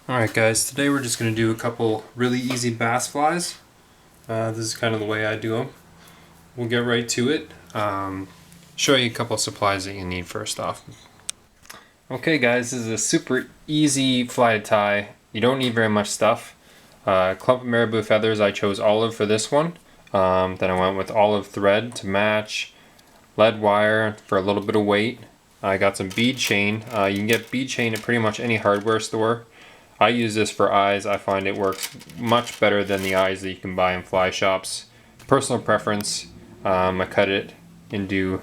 Alright guys, today we're just going to do a couple really easy bass flies. This is kind of the way I do them. We'll get right to it. Show you a couple of supplies that you need first off. Okay guys, this is a super easy fly to tie. You don't need very much stuff. Clump of marabou feathers, I chose olive for this one. Then I went with olive thread to match. Lead wire for a little bit of weight. I got some bead chain. You can get bead chain at pretty much any hardware store. I use this for eyes. I find it works much better than the eyes that you can buy in fly shops. Personal preference. I cut it into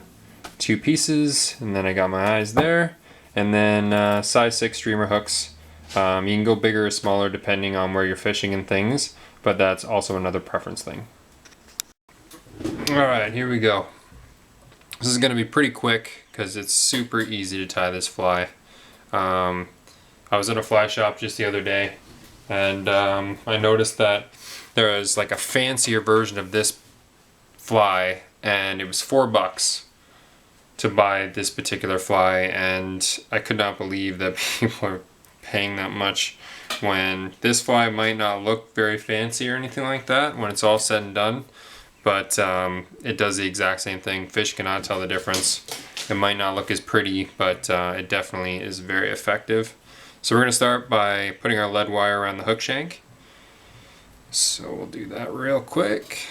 2 pieces, and then I got my eyes there. And then size 6 streamer hooks. You can go bigger or smaller depending on where you're fishing and things, but that's also another preference thing. Alright, here we go. This is going to be pretty quick because it's super easy to tie this fly. I was at a fly shop just the other day, and I noticed that there was like a fancier version of this fly, and it was $4 to buy this particular fly, and I could not believe that people are paying that much when this fly might not look very fancy or anything like that when it's all said and done, but it does the exact same thing. Fish cannot tell the difference. It might not look as pretty, but it definitely is very effective. So we're going to start by putting our lead wire around the hook shank. So we'll do that real quick.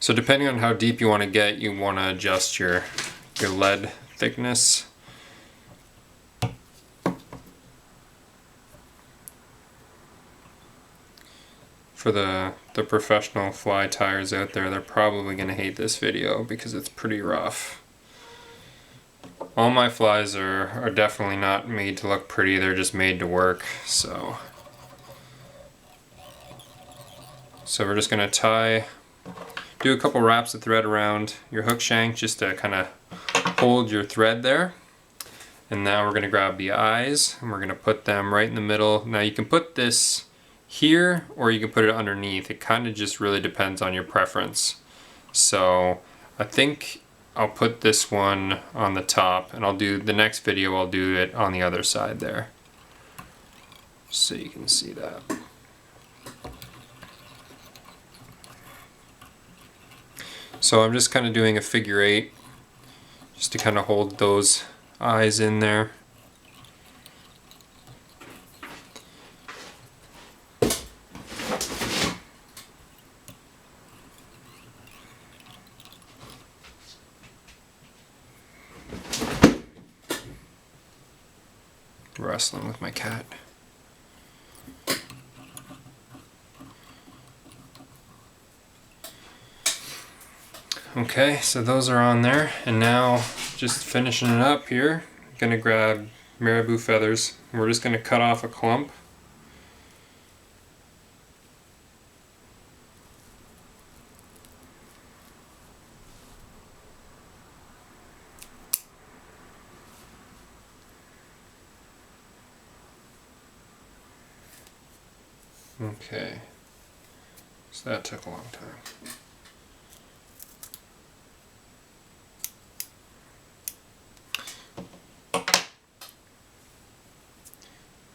So depending on how deep you want to get, you want to adjust your lead thickness. For the professional fly tiers out there, they're probably going to hate this video because it's pretty rough. All my flies are definitely not made to look pretty, they're just made to work. So we're just going to do a couple wraps of thread around your hook shank just to kind of hold your thread there. And now we're going to grab the eyes and we're going to put them right in the middle. Now you can put this here or you can put it underneath. It kind of just really depends on your preference. So I think I'll put this one on the top, and I'll do the next video, I'll do it on the other side there, so you can see that. So I'm just kind of doing a figure 8 just to kind of hold those eyes in there. Wrestling with my cat. Okay, so those are on there, and now just finishing it up here, I'm gonna grab marabou feathers. We're just gonna cut off a clump. Okay, so that took a long time.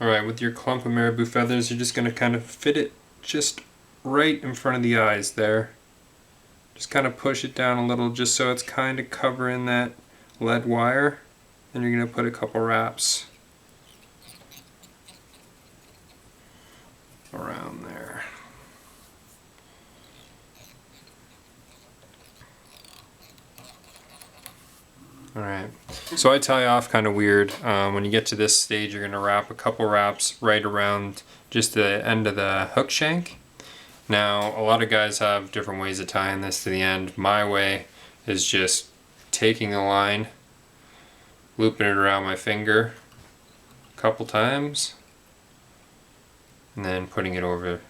Alright, with your clump of marabou feathers, you're just going to kind of fit it just right in front of the eyes there. Just kind of push it down a little just so it's kind of covering that lead wire. And you're going to put a couple wraps around there. Alright, so I tie off kind of weird. When you get to this stage, you're going to wrap a couple wraps right around just the end of the hook shank. Now, a lot of guys have different ways of tying this to the end. My way is just taking a line, looping it around my finger a couple times, and then putting it over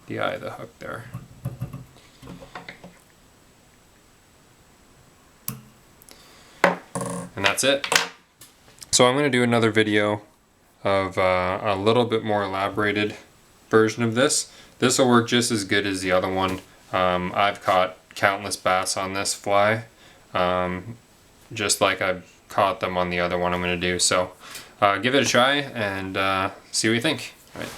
the eye of the hook there. And that's it. So I'm going to do another video of a little bit more elaborated version of this. This will work just as good as the other one. I've caught countless bass on this fly, just like I've caught them on the other one I'm going to do. So give it a try and see what you think. All right.